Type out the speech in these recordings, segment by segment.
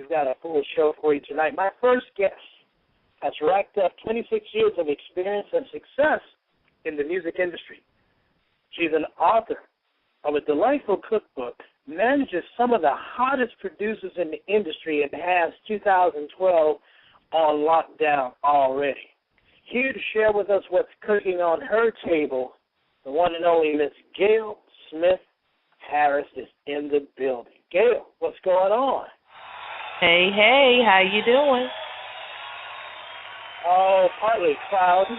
We've got a full show for you tonight. My first guest has racked up 26 years of experience and success in the music industry. She's an author of a delightful cookbook, manages some of the hottest producers in the industry, and has 2012 on lockdown already. Here to share with us what's cooking on her table, the one and only Miss Gail Smith Harris is in the building. Gail, what's going on? Hey, how you doing? Oh, partly cloudy.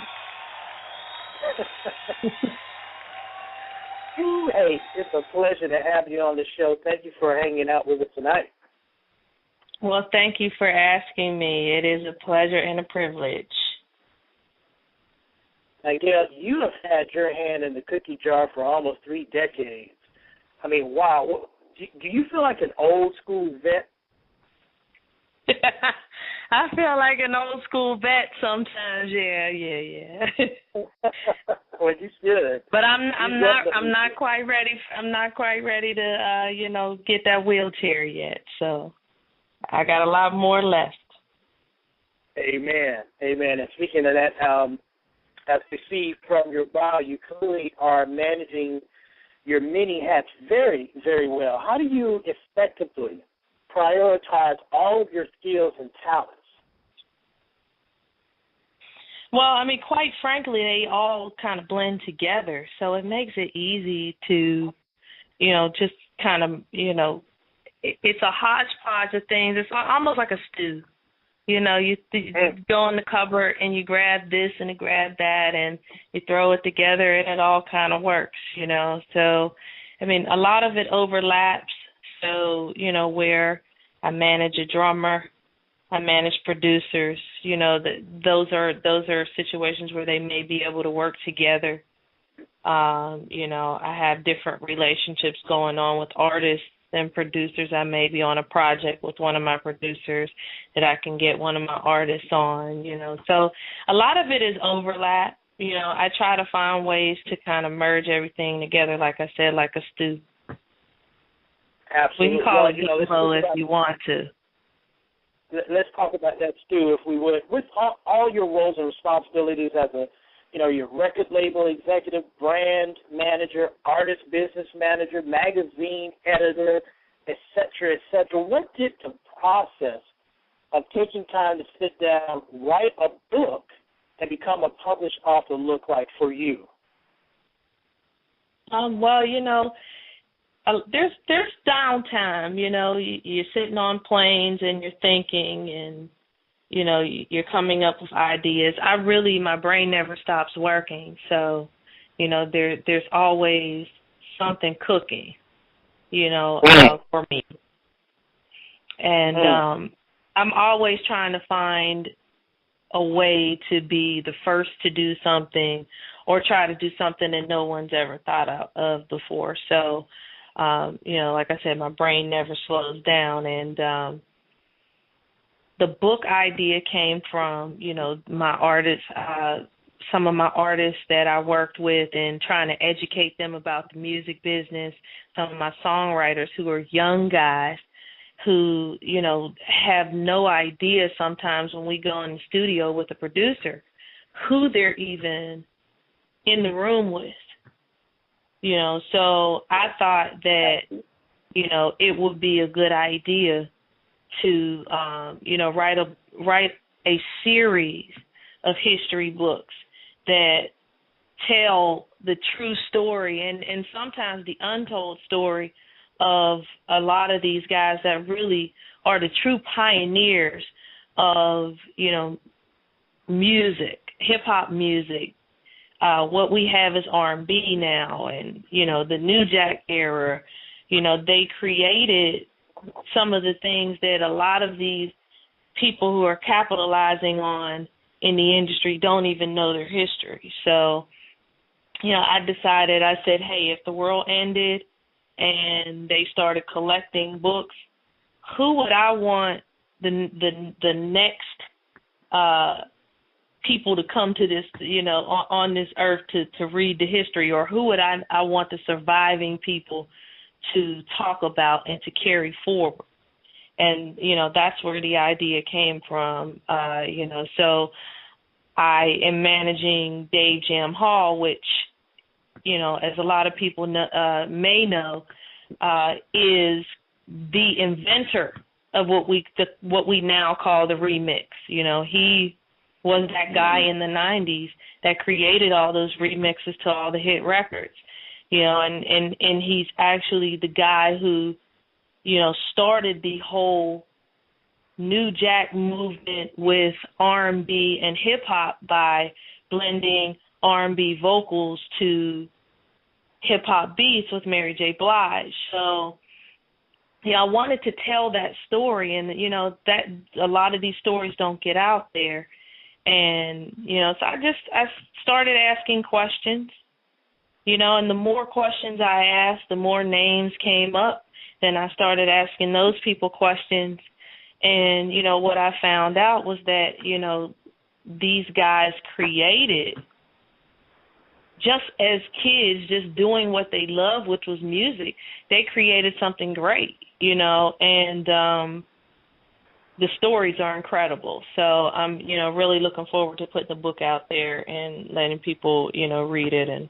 Hey, it's a pleasure to have you on the show. Thank you for hanging out with us tonight. Well, thank you for asking me. It is a pleasure and a privilege. Now, Gail, you have had your hand in the cookie jar for almost 3 decades. I mean, wow. Do you feel like an old school vet? I feel like an old school vet sometimes. Yeah. Well, you should. But I'm not quite ready. I'm not quite ready to get that wheelchair yet. So I got a lot more left. Amen. And speaking of that, as we see from your bio, you clearly are managing your many hats very, very well. How do you effectively prioritize all of your skills and talents? Well, I mean, quite frankly, they all kind of blend together, so it makes it easy to, just kind of, it's a hodgepodge of things. It's almost like a stew. You go in the cupboard and you grab this and you grab that and you throw it together and it all kind of works, So, I mean, a lot of it overlaps. So, where I manage a drummer, I manage producers, those are situations where they may be able to work together. I have different relationships going on with artists and producers. I may be on a project with one of my producers that I can get one of my artists on, So a lot of it is overlap. I try to find ways to kind of merge everything together, like I said, like a stew. Absolutely. We can call it if you want to. Let's talk about that stew, if we would. With all your roles and responsibilities as your record label executive, brand manager, artist business manager, magazine editor, et cetera, what did the process of taking time to sit down, write a book, and become a published author look like for you? There's downtime, you're sitting on planes and you're thinking and, you're coming up with ideas. My brain never stops working. So, there's always something cooking, for me. And I'm always trying to find a way to be the first to do something or try to do something that no one's ever thought of before. So, like I said, my brain never slows down. And the book idea came from, my artists, some of my artists that I worked with and trying to educate them about the music business, some of my songwriters who are young guys who, have no idea sometimes when we go in the studio with a producer who they're even in the room with. So I thought that, it would be a good idea to, write a series of history books that tell the true story and sometimes the untold story of a lot of these guys that really are the true pioneers of, music, hip-hop music. What we have is R&B now and, the New Jack era. They created some of the things that a lot of these people who are capitalizing on in the industry don't even know their history. So, I said, hey, if the world ended and they started collecting books, who would I want the next people to come to this, on this earth to read the history, or who would I want the surviving people to talk about and to carry forward? And, that's where the idea came from, so I am managing Dave Jam Hall, which, as a lot of people may know, is the inventor of what we now call the remix. He was that guy in the 90s that created all those remixes to all the hit records, and he's actually the guy who, started the whole New Jack movement with R&B and hip hop by blending R&B vocals to hip hop beats with Mary J. Blige. So, I wanted to tell that story, and that a lot of these stories don't get out there. And, so I started asking questions, and the more questions I asked, the more names came up. Then I started asking those people questions. And, what I found out was that, these guys created, just as kids, just doing what they love, which was music, they created something great, and the stories are incredible. So I'm, really looking forward to putting the book out there and letting people, read it and